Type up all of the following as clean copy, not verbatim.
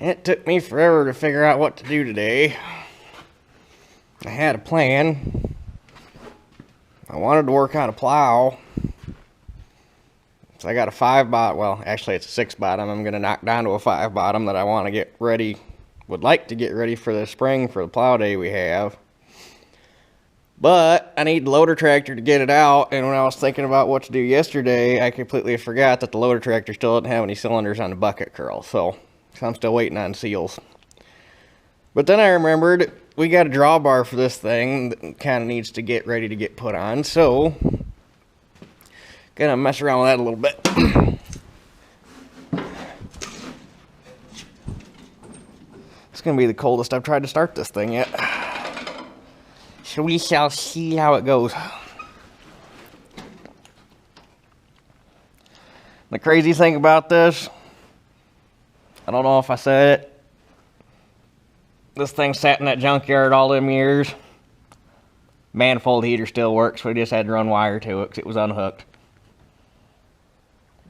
It took me forever to figure out what to do today. I had a plan. I wanted to work on a plow. So I got a 5-bottom, well, actually it's a 6-bottom. I'm going to knock down to a 5-bottom that I want to get ready, would like to get ready for the spring for the plow day we have. But I need the loader tractor to get it out, and when I was thinking about what to do yesterday, I completely forgot that the loader tractor still didn't have any cylinders on the bucket curl, so I'm still waiting on seals. But then I remembered we got a drawbar for this thing that kind of needs to get ready to get put on, so gonna mess around with that a little bit. It's gonna be the coldest I've tried to start this thing yet. So we shall see how it goes. The crazy thing about this, I don't know if I said it, this thing sat in that junkyard all them years. Manifold heater still works, so we just had to run wire to it because it was unhooked.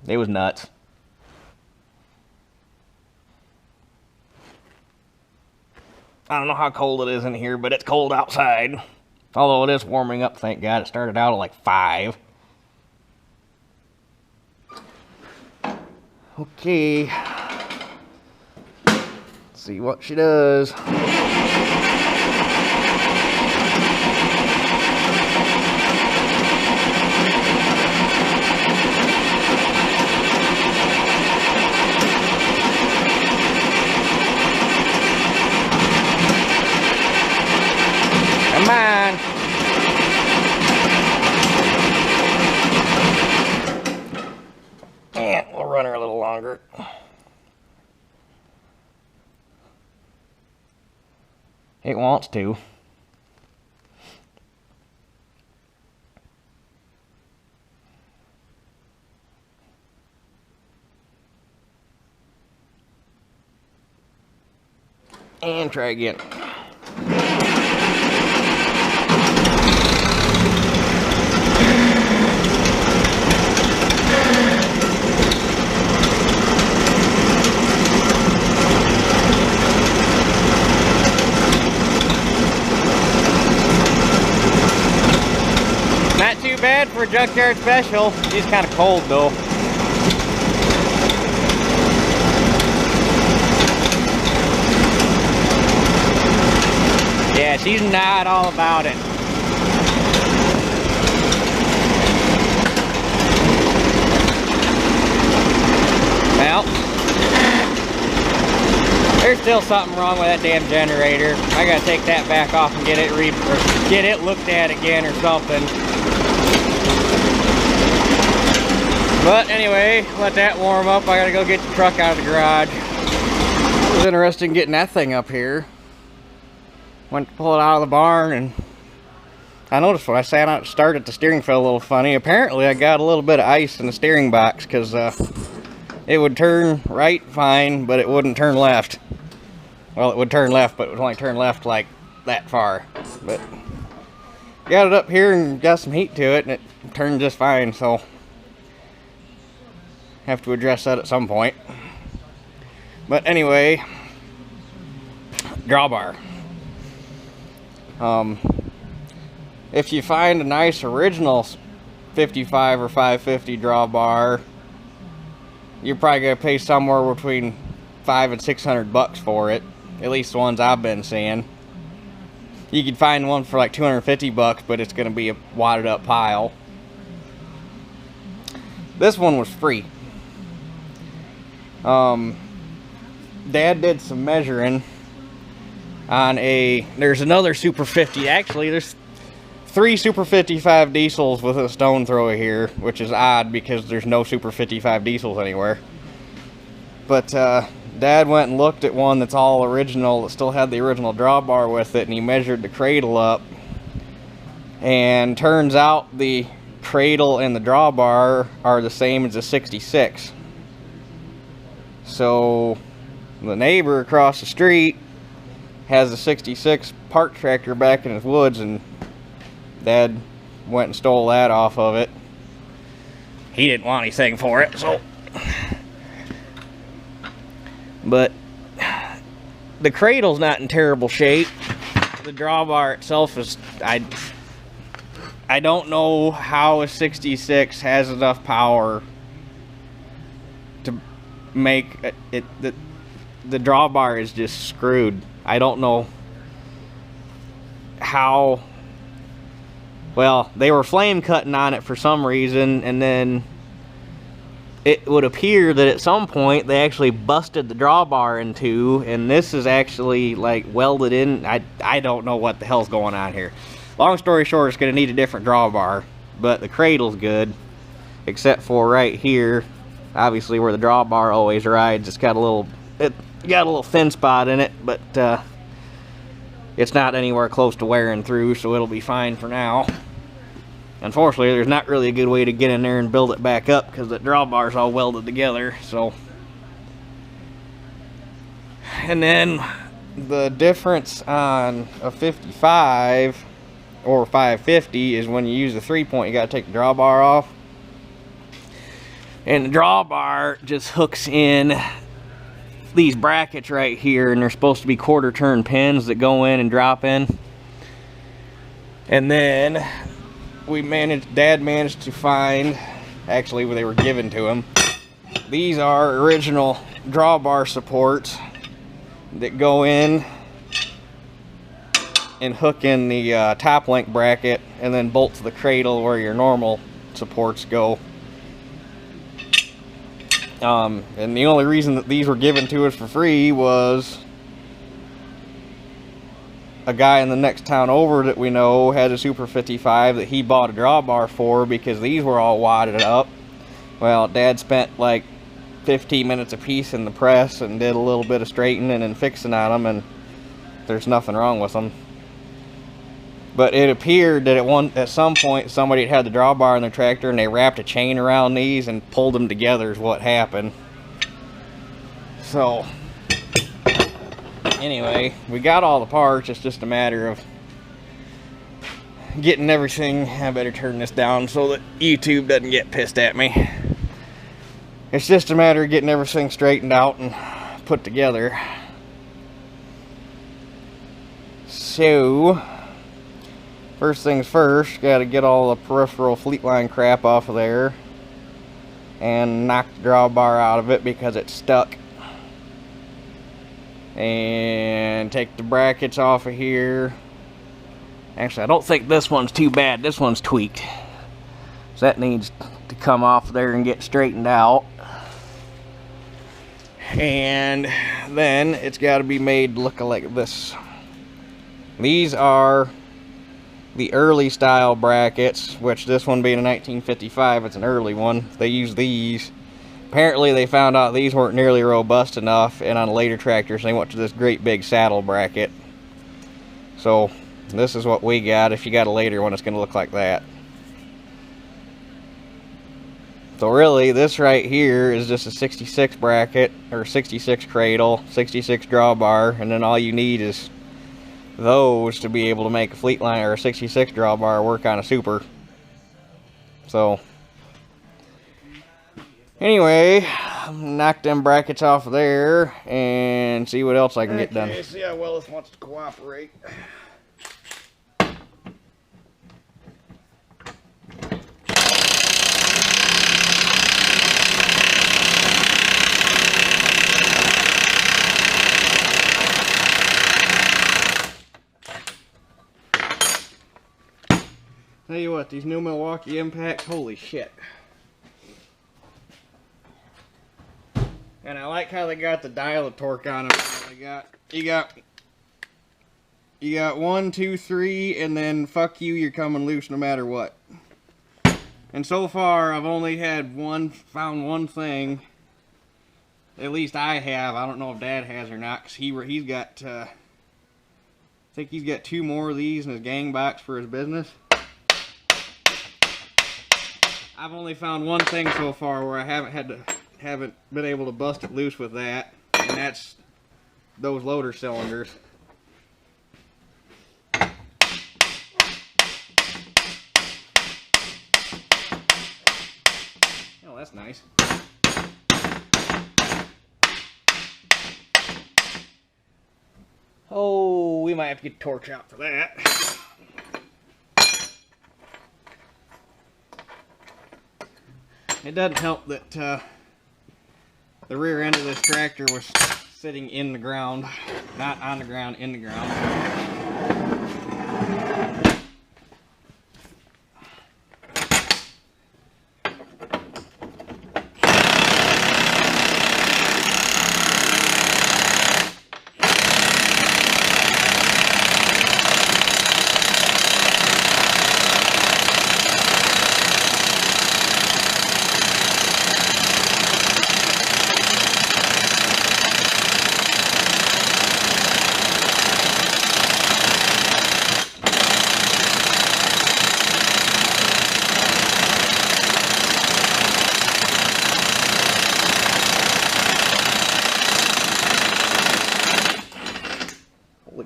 It was nuts. I don't know how cold it is in here, but it's cold outside. Although it is warming up, thank God. It started out at like 5. Okay. Let's see what she does. Come on. And we'll run her a little longer. It wants to. And try again. Not too bad for a junkyard special. She's kind of cold though. Yeah, she's not all about it. Well, there's still something wrong with that damn generator. I gotta take that back off and get it looked at again or something. But anyway, let that warm up. I gotta go get the truck out of the garage. It was interesting getting that thing up here. Went to pull it out of the barn, and I noticed when I sat out to start it, the steering felt a little funny. Apparently I got a little bit of ice in the steering box, because it would turn right fine, but it wouldn't turn left. Well, it would turn left, but it would only turn left like that far. But got it up here and got some heat to it, and it turned just fine, so have to address that at some point. But anyway, drawbar. If you find a nice original 55 or 550 drawbar, you're probably gonna pay somewhere between $500 and $600 for it. At least the ones I've been seeing. You could find one for like $250, but it's gonna be a wadded up pile. This one was free. Dad did some measuring on there's another Super 50. Actually, there's 3 Super 55 diesels with a stone thrower here, which is odd because there's no Super 55 diesels anywhere. But Dad went and looked at one that's all original, that still had the original drawbar with it, and he measured the cradle up. And turns out the cradle and the drawbar are the same as a 66. So the neighbor across the street has a 66 park tractor back in his woods, and Dad went and stole that off of it. He didn't want anything for it, so. But the cradle's not in terrible shape. The drawbar itself is, I don't know how a 66 has enough power to make it. The drawbar is just screwed. I don't know how. Well, they were flame cutting on it for some reason, and then it would appear that at some point they actually busted the drawbar in two, and this is actually like welded in. I don't know what the hell's going on here. Long story short, it's going to need a different drawbar, but the cradle's good, except for right here, obviously where the drawbar always rides. It's got a little thin spot in it, but it's not anywhere close to wearing through, so it'll be fine for now. Unfortunately, there's not really a good way to get in there and build it back up because the drawbar's all welded together. So, and then the difference on a 55 or 550 is when you use the 3-point, you got to take the drawbar off, and the drawbar just hooks in these brackets right here, and they're supposed to be quarter turn pins that go in and drop in. And then Dad managed to find, actually they were given to him, these are original drawbar supports that go in and hook in the top link bracket and then bolt to the cradle where your normal supports go. And the only reason that these were given to us for free was a guy in the next town over that we know had a Super 55 that he bought a drawbar for because these were all wadded up. Well, Dad spent like 15 minutes a piece in the press and did a little bit of straightening and fixing on them, and there's nothing wrong with them. But it appeared that at some point somebody had the drawbar in their tractor and they wrapped a chain around these and pulled them together is what happened. So anyway, we got all the parts. It's just a matter of getting everything. I better turn this down so that YouTube doesn't get pissed at me. It's just a matter of getting everything straightened out and put together. So first things first, got to get all the peripheral Fleetline crap off of there and knock the drawbar out of it because it's stuck. And take the brackets off of here. Actually, I don't think this one's too bad. This one's tweaked. So that needs to come off there and get straightened out. And then it's got to be made look like this. These are the early style brackets, which this one being a 1955, it's an early one. They use these. Apparently they found out these weren't nearly robust enough, and on later tractors they went to this great big saddle bracket. So this is what we got. If you got a later one, it's going to look like that. So really, this right here is just a 66 bracket, or 66 cradle, 66 drawbar, and then all you need is those to be able to make a Fleetline or a 66 drawbar work on a Super. So anyway, knock them brackets off of there and see what else I can get done. See how well this wants to cooperate. Tell you what, these new Milwaukee impacts, holy shit. And I like how they got the dial of torque on them. You got 1, 2, 3, and then fuck you, you're coming loose no matter what. And so far, I've only had found one thing. At least I have. I don't know if Dad has or not, because he's got, I think he's got 2 more of these in his gang box for his business. I've only found one thing so far where I haven't been able to bust it loose with that, and that's those loader cylinders. Oh, that's nice. Oh, we might have to get the torch out for that. It doesn't help that the rear end of this tractor was sitting in the ground, not on the ground, in the ground.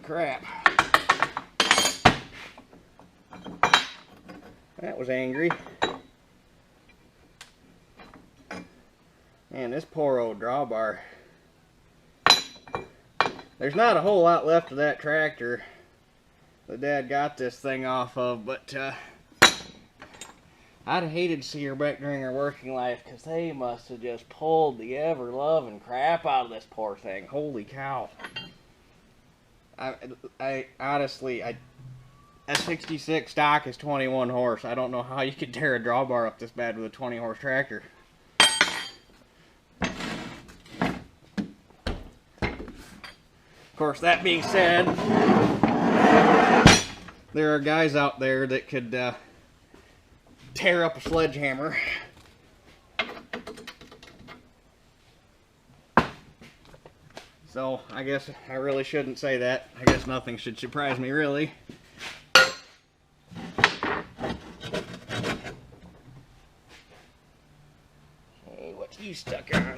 Crap. That was angry. Man, this poor old drawbar. There's not a whole lot left of that tractor that Dad got this thing off of, but I'd have hated to see her back during her working life, because they must have just pulled the ever-loving crap out of this poor thing. Holy cow. I honestly, a 66 stock is 21 horse. I don't know how you could tear a drawbar up this bad with a 20 horse tractor. Of course, that being said, there are guys out there that could tear up a sledgehammer. So, I guess I really shouldn't say that. I guess nothing should surprise me, really. Hey, what's you stuck on?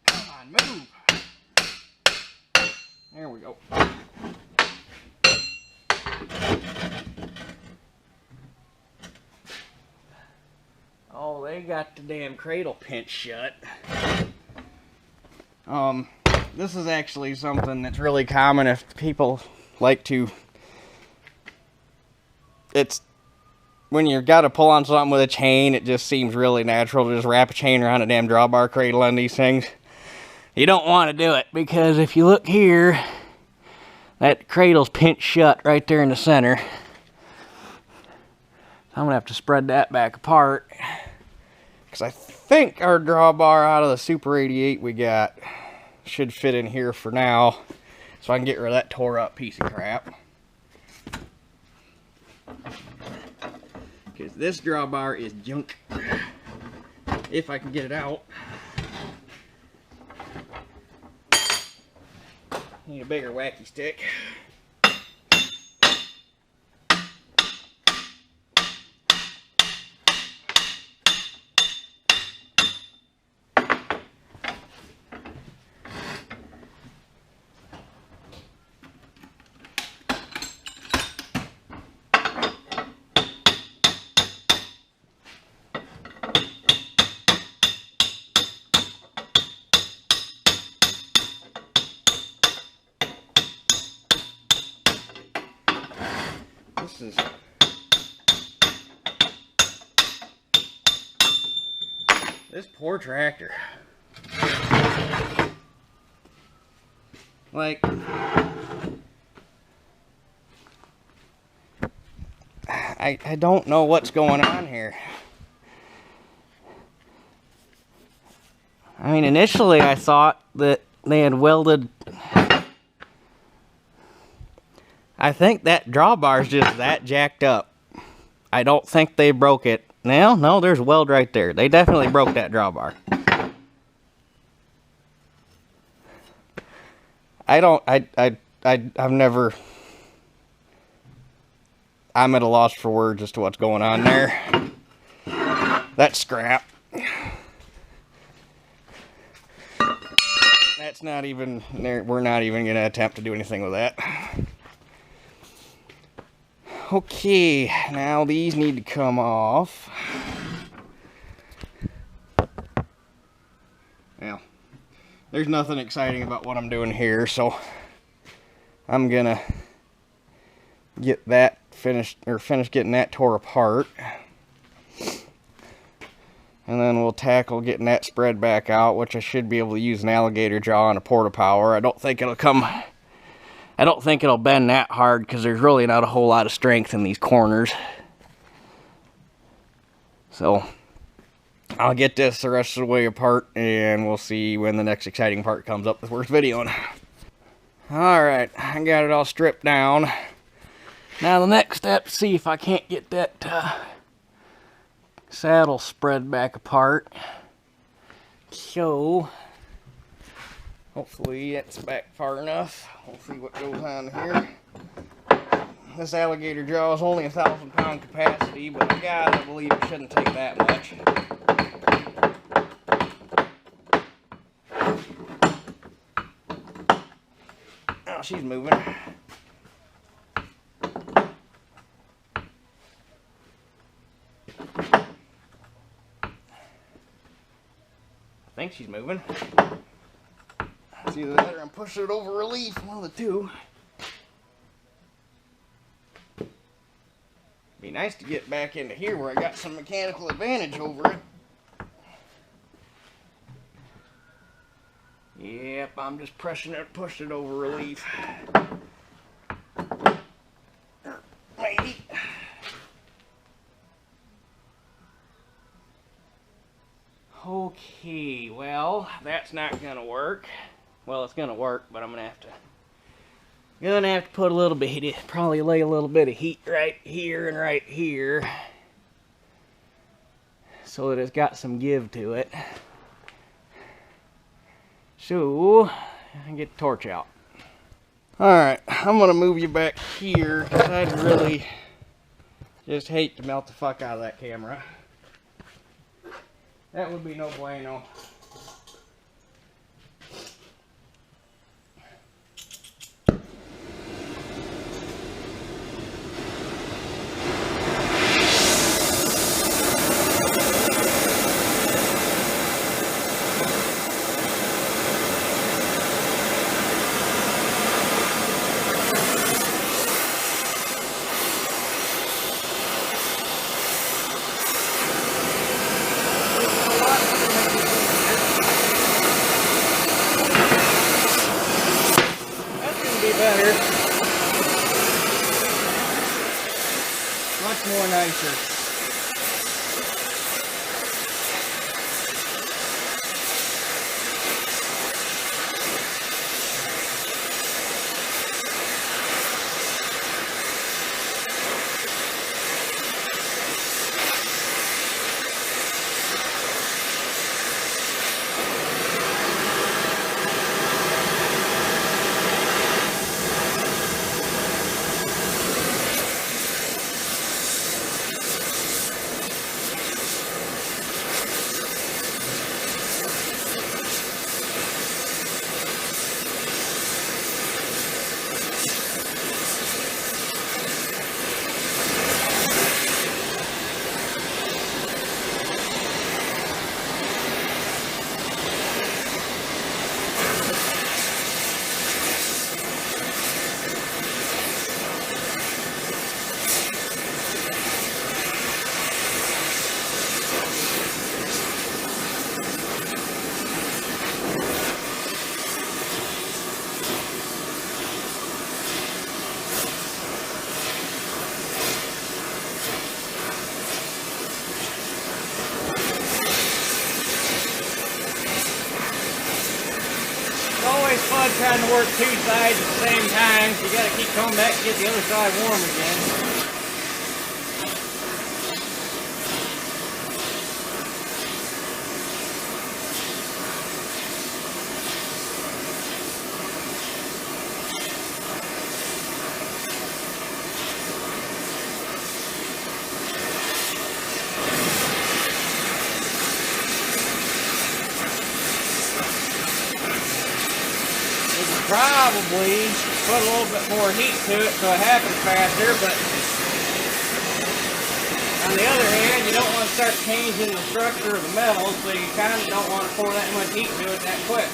Come on, move! There we go. Oh, they got the damn cradle pinched shut. This is actually something that's really common if people like to... It's... When you've got to pull on something with a chain, it just seems really natural to just wrap a chain around a damn drawbar cradle on these things. You don't want to do it, because if you look here, that cradle's pinched shut right there in the center. I'm going to have to spread that back apart, because I think our drawbar out of the Super 88 we got should fit in here for now, so I can get rid of that tore up piece of crap. Because this drawbar is junk, if I can get it out. Need a bigger wacky stick. This poor tractor. Like, I don't know what's going on here. I mean, initially I thought that they had welded... I think that drawbar's just that jacked up. I don't think they broke it. No, there's weld right there. They definitely broke that drawbar. I've never... I'm at a loss for words as to what's going on there. That's scrap. That's not even... We're not even going to attempt to do anything with that. Okay, now these need to come off. Well, there's nothing exciting about what I'm doing here, so I'm gonna get that finish getting that tore apart. And then we'll tackle getting that spread back out, which I should be able to use an alligator jaw and a porta power. I don't think it'll bend that hard because there's really not a whole lot of strength in these corners. So I'll get this the rest of the way apart, and we'll see when the next exciting part comes up that's worth videoing. Alright, I got it all stripped down. Now the next step, see if I can't get that saddle spread back apart. So hopefully it's back far enough. We'll see what goes on here. This alligator jaw is only 1,000-pound capacity, but I gotta believe it shouldn't take that much. Oh, she's moving. I think she's moving. It's either that or I'm pushing it over relief, one of the two. Be nice to get back into here where I got some mechanical advantage over it. Yep, I'm just pushing it over relief. Maybe. Okay, well, that's not gonna work. Well, it's gonna work, but I'm gonna have to put a little bit, probably lay a little bit of heat right here and right here, so that it's got some give to it. So, I can get the torch out. Alright, I'm gonna move you back here, because I'd really just hate to melt the fuck out of that camera. That would be no bueno. Better. Much more nicer. Fun trying to work two sides at the same time, so you got to keep coming back and get the other side warm again. Probably put a little bit more heat to it so it happens faster, but On the other hand, you don't want to start changing the structure of the metal, so you kind of don't want to pour that much heat into it that quick.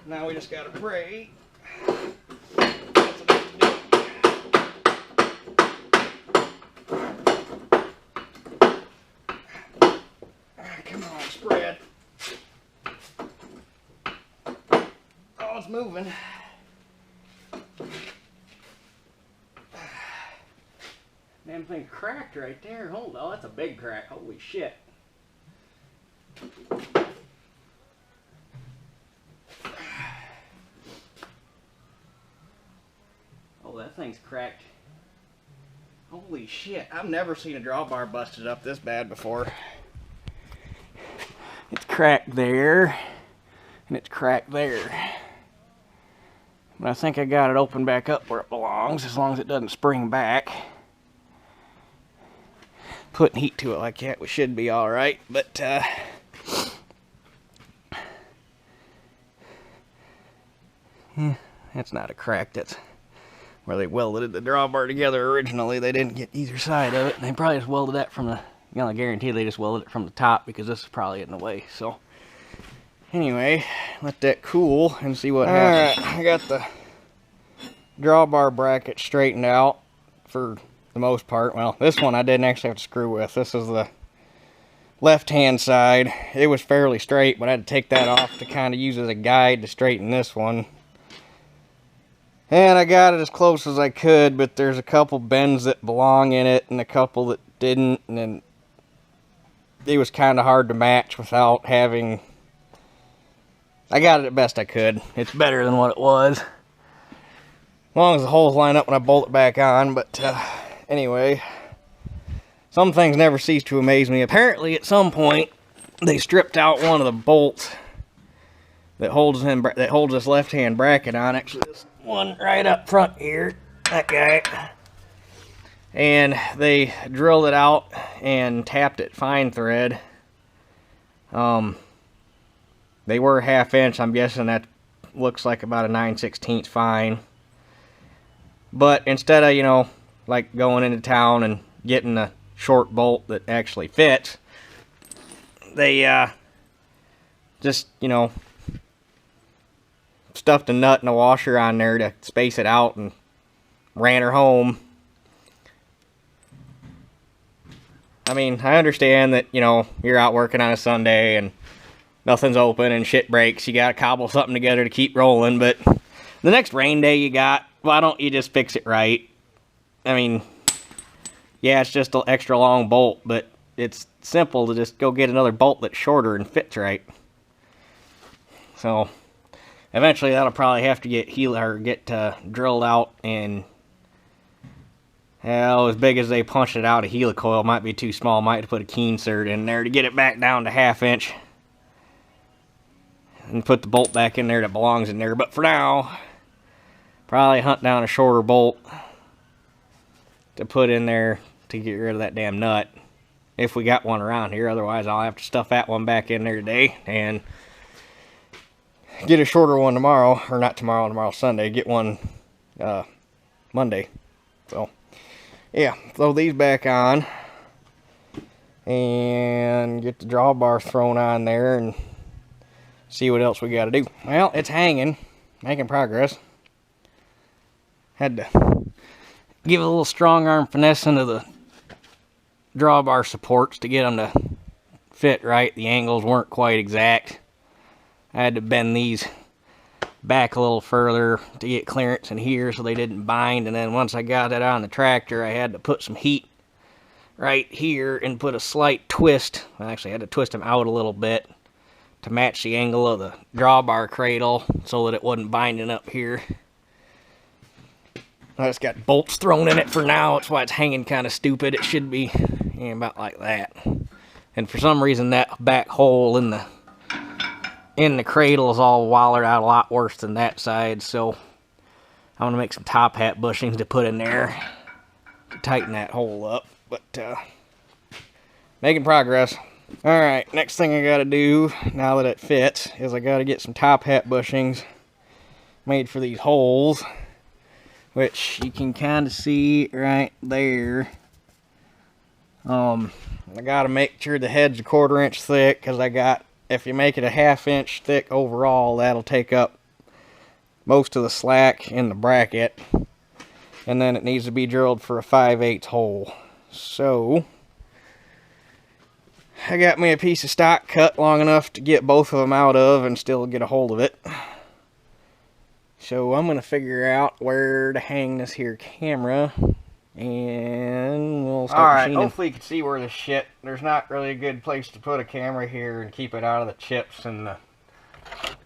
Now we just gotta pray. Come on, spread. Oh, it's moving. Damn thing cracked right there. Hold on, that's a big crack. Holy shit. Oh, that thing's cracked. Holy shit, I've never seen a drawbar busted up this bad before. It's cracked there, and it's cracked there. But I think I got it open back up where it belongs, as long as it doesn't spring back. Putting heat to it like that, we should be alright, but yeah, that's not a crack. That's where they welded the drawbar together originally. They didn't get either side of it, and they probably just welded that from the, you know, I guarantee they just welded it from the top, because this is probably in the way. So anyway, let that cool and see what happens. Alright, I got the drawbar bracket straightened out for the most part. Well, this one I didn't actually have to screw with. This is the left hand side. It was fairly straight, but I had to take that off to kind of use as a guide to straighten this one. And I got it as close as I could, but there's a couple bends that belong in it and a couple that didn't, and then it was kind of hard to match without having... I got it as best I could. It's better than what it was, as long as the holes line up when I bolt it back on. But anyway, some things never cease to amaze me. Apparently at some point they stripped out one of the bolts that holds this left hand bracket on. Actually, this one right up front here, that guy, and they drilled it out and tapped it fine thread. They were 1/2 inch. I'm guessing that looks like about a 9/16 fine. But instead of, you know, like going into town and getting a short bolt that actually fits, they just, you know, stuffed a nut and a washer on there to space it out and ran her home. I mean, I understand that, you know, you're out working on a Sunday and nothing's open and shit breaks. You gotta cobble something together to keep rolling, but the next rain day you got, why don't you just fix it right? I mean, yeah, it's just an extra long bolt, but it's simple to just go get another bolt that's shorter and fits right. So Eventually that'll probably have to get drilled out, and hell, as big as they punched it out, a helicoil might be too small. Might have to put a key insert in there to get it back down to 1/2 inch. And put the bolt back in there that belongs in there. But for now, probably hunt down a shorter bolt to put in there to get rid of that damn nut. If we got one around here. Otherwise, I'll have to stuff that one back in there today and get a shorter one tomorrow. Or not tomorrow, tomorrow's Sunday. Get one Monday. So, yeah, throw these back on and get the drawbar thrown on there and see what else we got to do. Well, it's hanging, making progress. Had to give a little strong arm finesse into the drawbar supports to get them to fit right. The angles weren't quite exact. I had to bend these back a little further to get clearance in here so they didn't bind. And then once I got that on the tractor, I had to put some heat right here and put a slight twist. I actually had to twist them out a little bit to match the angle of the drawbar cradle so that it wasn't binding up here. I just got bolts thrown in it for now. That's why it's hanging kind of stupid. It should be about like that. And for some reason that back hole in the cradle is all wallered out a lot worse than that side. So I'm going to make some top hat bushings to put in there to tighten that hole up. But making progress. Alright, next thing I gotta do, now that it fits, is I gotta get some top hat bushings made for these holes, which you can kind of see right there. I gotta make sure the head's a 1/4 inch thick, because if you make it a 1/2 inch thick overall, that'll take up most of the slack in the bracket, and then it needs to be drilled for a 5/8 hole. So I got me a piece of stock cut long enough to get both of them out of and still get a hold of it. So I'm going to figure out where to hang this here camera, and we'll start machining. Alright, hopefully you can see where this shit, there's not really a good place to put a camera here and keep it out of the chips and the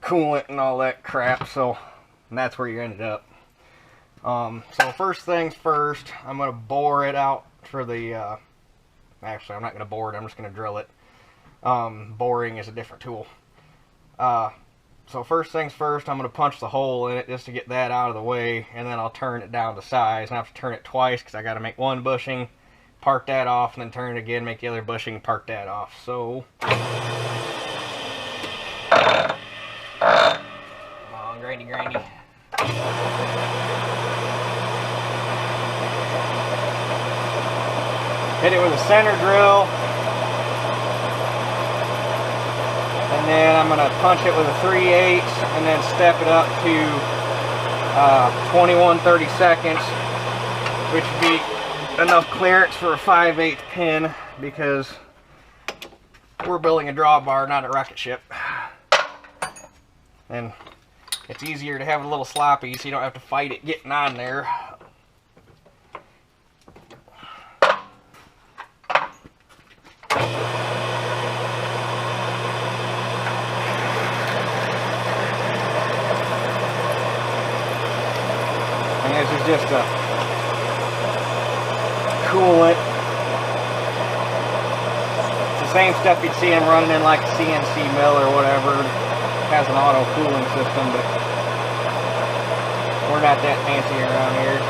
coolant and all that crap, so that's where you ended up. So first things first, I'm going to bore it out for the, actually, I'm not going to bore it, I'm just going to drill it. Boring is a different tool. So first things first, I'm going to punch the hole in it just to get that out of the way, and then I'll turn it down to size. And I have to turn it twice because I got to make one bushing, part that off, and then turn it again, make the other bushing, part that off. So, come on, grindy. Hit it with a center drill, and then I'm going to punch it with a 3/8 and then step it up to 21/32, which would be enough clearance for a 5/8 pin, because we're building a drawbar, not a rocket ship. And it's easier to have a little sloppy so you don't have to fight it getting on there. And this is just a coolant. It's the same stuff you'd see them running in like a CNC mill or whatever. It has an auto cooling system, but we're not that fancy around here.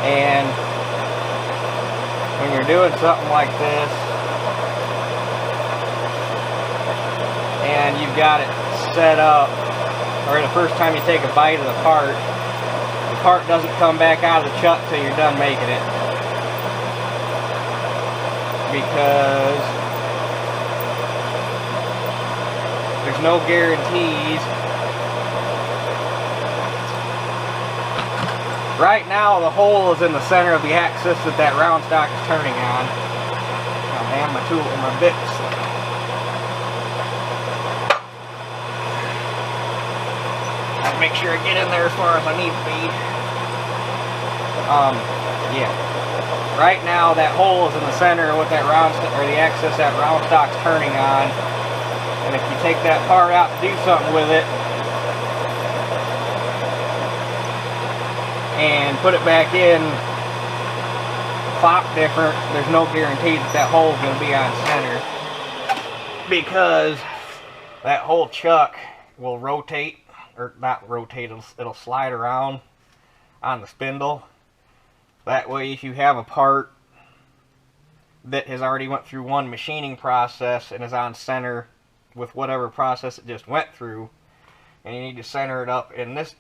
And when you're doing something like this and you've got it set up, or the first time you take a bite of the part doesn't come back out of the chuck till you're done making it, because There's no guarantees. Right now, the hole is in the center of the axis that that round stock is turning on. Oh man, my tool, my bits. Gotta make sure I get in there as far as I need to be. Yeah. Right now, that hole is in the center with that round, or the axis that round stock's turning on. And if you take that part out to do something with it, and put it back in, plop different, there's no guarantee that that hole is going to be on center, because that whole chuck will rotate, or not rotate, it'll slide around on the spindle. That way, if you have a part that has already went through one machining process and is on center with whatever process it just went through, and you need to center it up in this,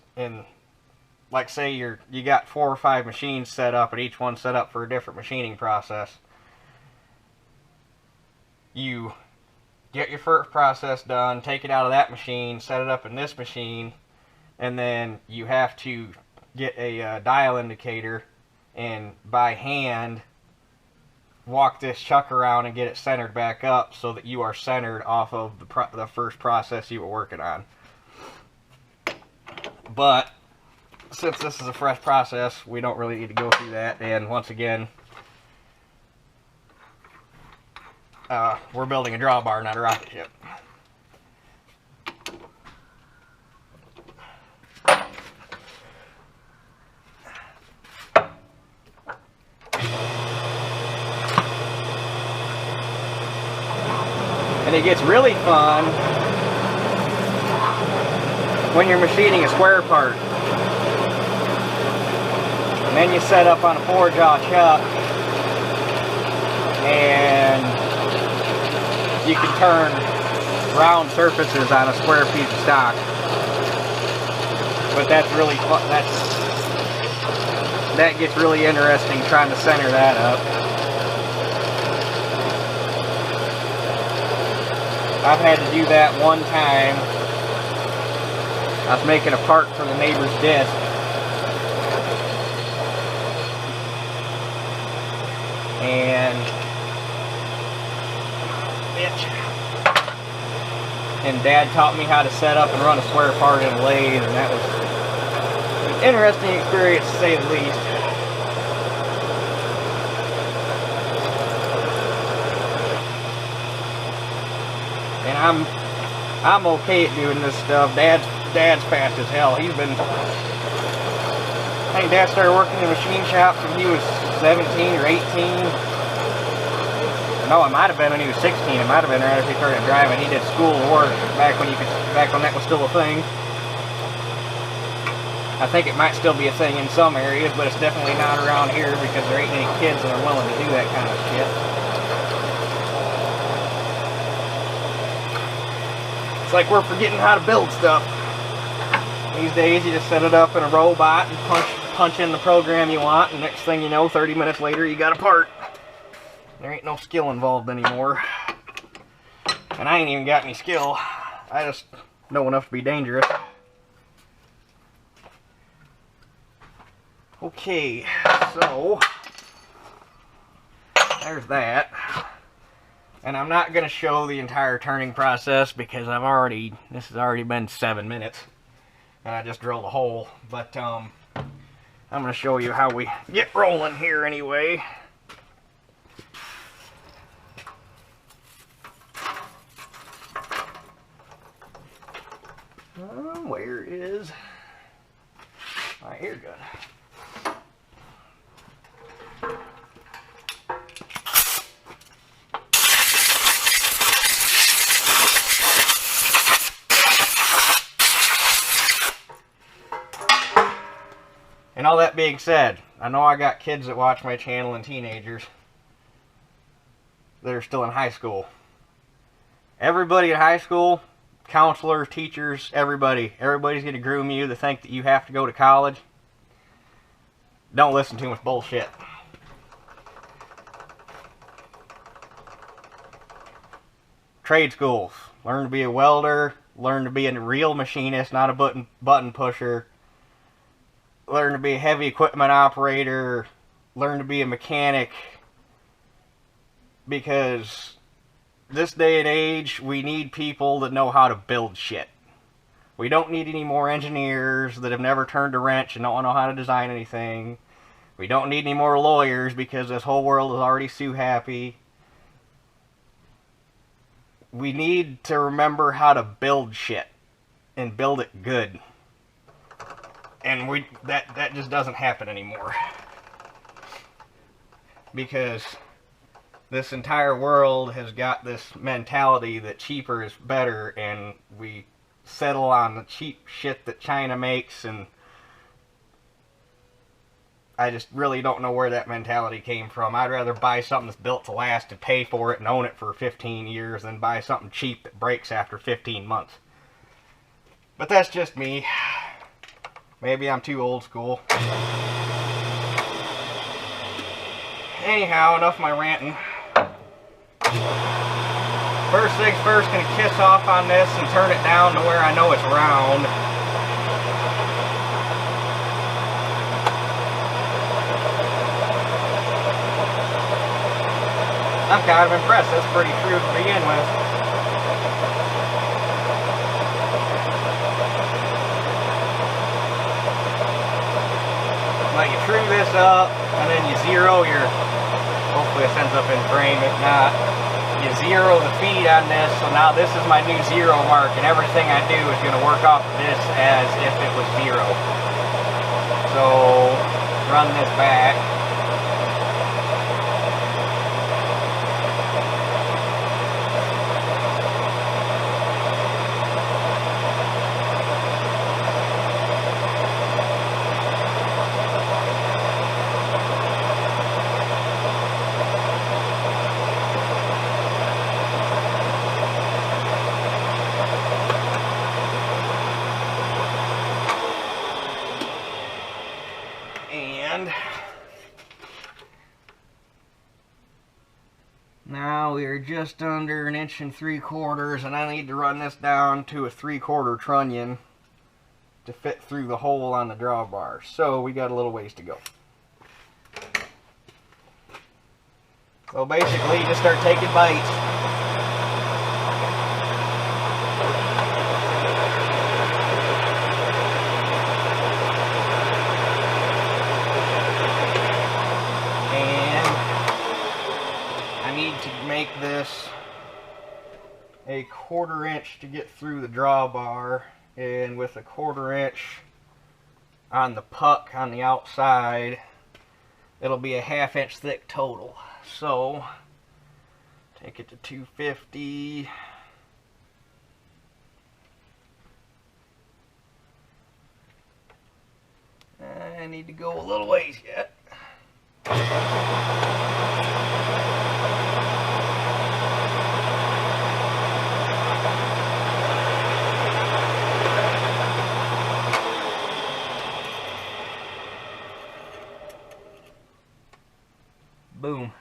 like say you got 4 or 5 machines set up, and each one set up for a different machining process. You get your first process done, take it out of that machine, set it up in this machine, and then you have to get a dial indicator and by hand walk this chuck around and get it centered back up so that you are centered off of the first process you were working on. But since this is a fresh process, we don't really need to go through that. And once again, we're building a drawbar, not a rocket ship. And it gets really fun when you're machining a square part. And then you set up on a 4-jaw chuck, and you can turn round surfaces on a square piece of stock. But that's really fun. That gets really interesting trying to center that up. I've had to do that one time. I was making a part for the neighbor's disc. And Dad taught me how to set up and run a square part in a lathe, and that was an interesting experience to say the least. And I'm okay at doing this stuff. Dad's fast as hell. I think Dad started working in a machine shop when he was 17 or 18. No, it might have been when he was 16. It might have been right after he started driving. He did school work back when that was still a thing. I think it might still be a thing in some areas, but it's definitely not around here because there ain't any kids that are willing to do that kind of shit. It's like we're forgetting how to build stuff. These days, you just set it up in a robot and punch in the program you want, and next thing you know, 30 minutes later, you got a part. There ain't no skill involved anymore. And I ain't even got any skill. I just know enough to be dangerous. Okay, so there's that. And I'm not going to show the entire turning process because this has already been 7 minutes. And I just drilled a hole. But I'm going to show you how we get rolling here anyway. Where is... Alright, here, good. And all that being said, I know I got kids that watch my channel and teenagers that are still in high school. Everybody in high school, counselors, teachers, everybody's going to groom you to think that you have to go to college. Don't listen to too much bullshit. Trade schools. Learn to be a welder, Learn to be a real machinist, not a button pusher. Learn to be a heavy equipment operator. Learn to be a mechanic. Because this day and age, we need people that know how to build shit. We don't need any more engineers that have never turned a wrench and don't know how to design anything. We don't need any more lawyers because this whole world is already sue happy. We need to remember how to build shit and build it good. And that just doesn't happen anymore. Because this entire world has got this mentality that cheaper is better, and we settle on the cheap shit that China makes, and I just really don't know where that mentality came from. I'd rather buy something that's built to last and pay for it and own it for 15 years than buy something cheap that breaks after 15 months. But that's just me. Maybe I'm too old school. Anyhow, enough of my ranting. First things first, gonna kiss off on this and turn it down to where I know it's round. I'm kind of impressed. That's pretty true to begin with. But you trim this up, and then you zero your, hopefully this ends up in frame, if not, you zero the feed on this, so now this is my new zero mark, and everything I do is going to work off of this as if it was zero. So, run this back. Now we are just under 1 3/4 inches, and I need to run this down to a 3/4 trunnion to fit through the hole on the drawbar. So we got a little ways to go. So basically, you just start taking bites. Make this a 1/4 inch to get through the drawbar, and with a 1/4 inch on the puck on the outside, it'll be a 1/2 inch thick total. So take it to 250. I need to go a little ways yet. Boom.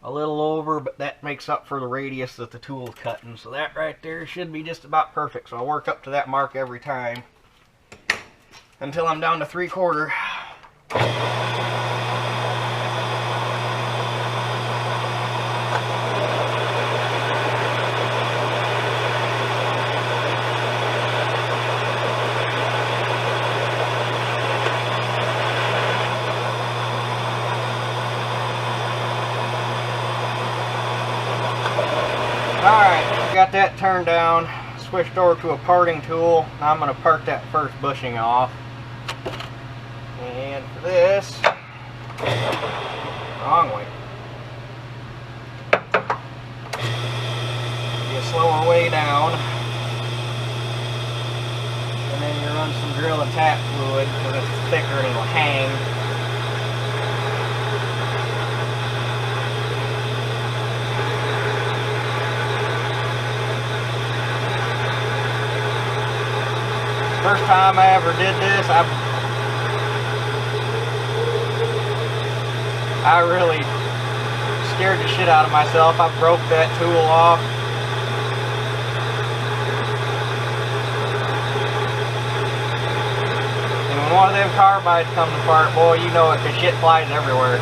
A little over, but that makes up for the radius that the tool's cutting. So that right there should be just about perfect. So I'll work up to that mark every time until I'm down to 3/4. Alright, got that turned down, switched over to a parting tool. Now I'm going to part that first bushing off. And for this, wrong way. You slower way down. And then you run some drill and tap fluid because it's thicker and it'll hang. First time I ever did this, I really scared the shit out of myself. I broke that tool off. When one of them carbides comes apart, boy, you know it, 'cause shit flies everywhere.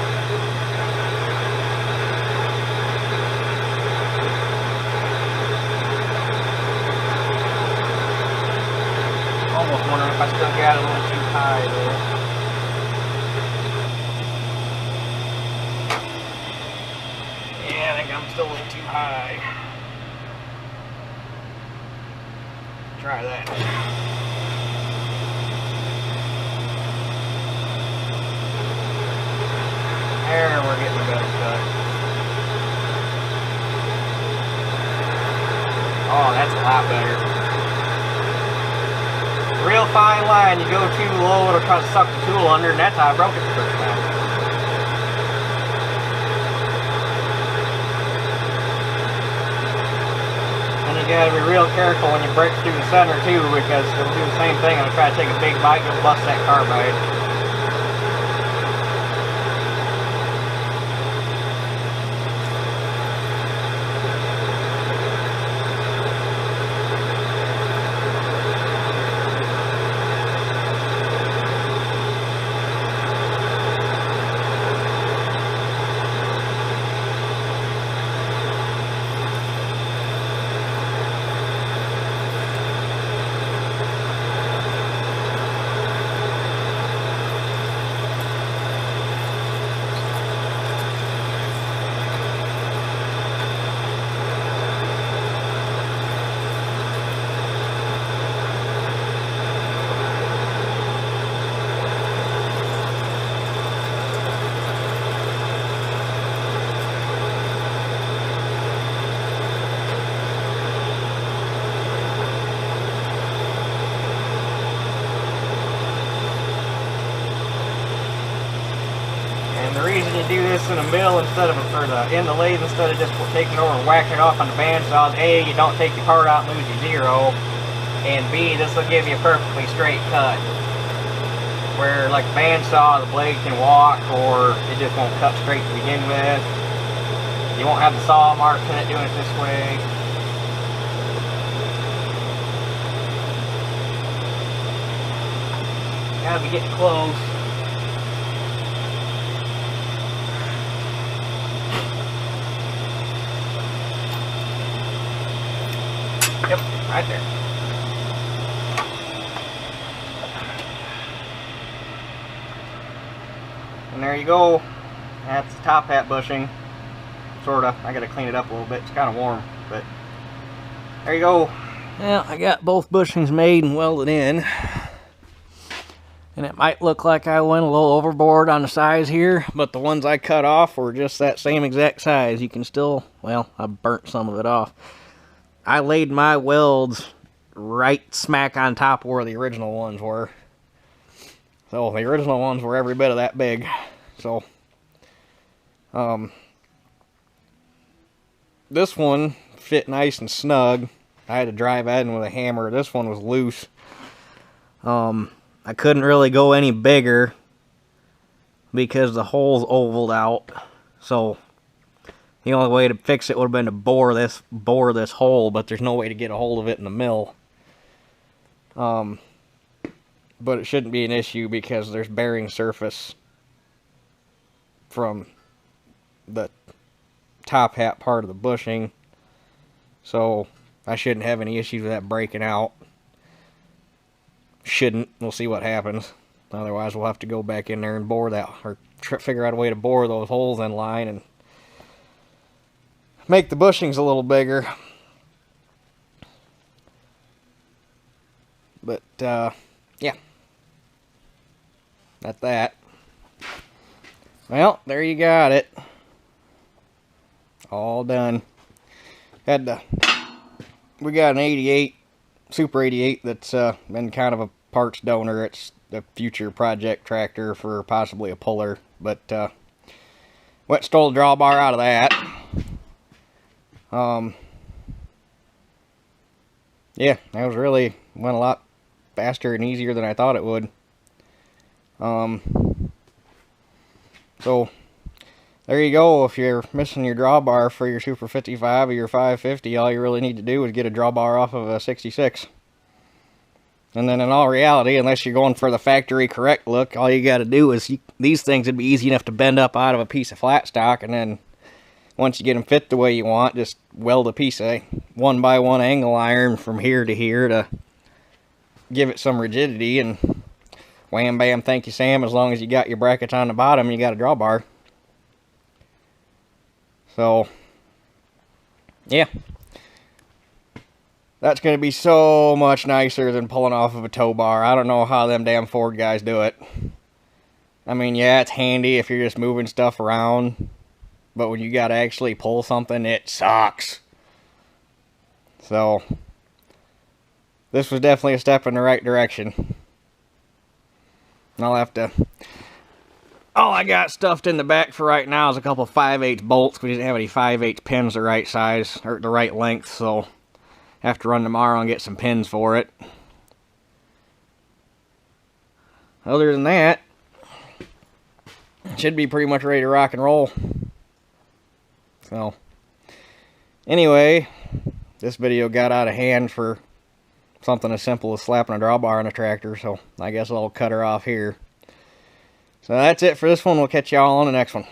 Almost wondering if I still got it a little too high there. Yeah, I think I'm still a little too high. Try that. There, we're getting a better cut. Oh, that's a lot better. Real fine line, you go too low, it'll try to suck the tool under, and that's how I broke it the first time. And you gotta be real careful when you break through the center too, because it'll do the same thing. It'll try to take a big bite, it'll bust that carbide. The reason you do this in a mill instead of, in the lathe instead of just taking over and whacking it off on the bandsaw is A, you don't take your part out and lose your zero, and B, this will give you a perfectly straight cut. Where like bandsaw, the blade can walk or it just won't cut straight to begin with. You won't have the saw marks in it doing it this way. Gotta be getting close. Yep, right there. And there you go. That's the top hat bushing. Sorta. I gotta clean it up a little bit. It's kind of warm, but there you go. Well, I got both bushings made and welded in. And it might look like I went a little overboard on the size here, but the ones I cut off were just that same exact size. You can still, well, I burnt some of it off. I laid my welds right smack on top of where the original ones were. So the original ones were every bit of that big. So this one fit nice and snug. I had to drive that in with a hammer. This one was loose. I couldn't really go any bigger because the hole's ovaled out. So the only way to fix it would have been to bore this hole, but there's no way to get a hold of it in the mill. But it shouldn't be an issue because there's bearing surface from the top hat part of the bushing. So I shouldn't have any issues with that breaking out. Shouldn't. We'll see what happens. Otherwise we'll have to go back in there and bore that, or figure out a way to bore those holes in line and make the bushings a little bigger. But yeah, that's that. Well, there you got it, all done. We got an 88 Super 88 that's been kind of a parts donor. It's a future project tractor for possibly a puller, but went and stole the drawbar out of that. Yeah, that was really went a lot faster and easier than I thought it would. So there you go. If you're missing your drawbar for your Super 55 or your 550, all you really need to do is get a drawbar off of a 66. And then in all reality, unless you're going for the factory correct look, all you got to do is, these things would be easy enough to bend up out of a piece of flat stock, and then once you get them fit the way you want, just weld a piece of 1x1 angle iron from here to here to give it some rigidity, and wham bam thank you Sam, as long as you got your brackets on the bottom, you got a drawbar. So yeah, that's going to be so much nicer than pulling off of a tow bar. I don't know how them damn Ford guys do it. I mean, yeah, it's handy if you're just moving stuff around, but when you got to actually pull something, it sucks. So this was definitely a step in the right direction. I'll have to... All I got stuffed in the back for right now is a couple 5/8 bolts. We didn't have any 5/8 pins the right size, or the right length, so I have to run tomorrow and get some pins for it. Other than that, it should be pretty much ready to rock and roll. So, anyway, this video got out of hand for something as simple as slapping a drawbar on a tractor, so I guess I'll cut her off here. So that's it for this one. We'll catch y'all on the next one.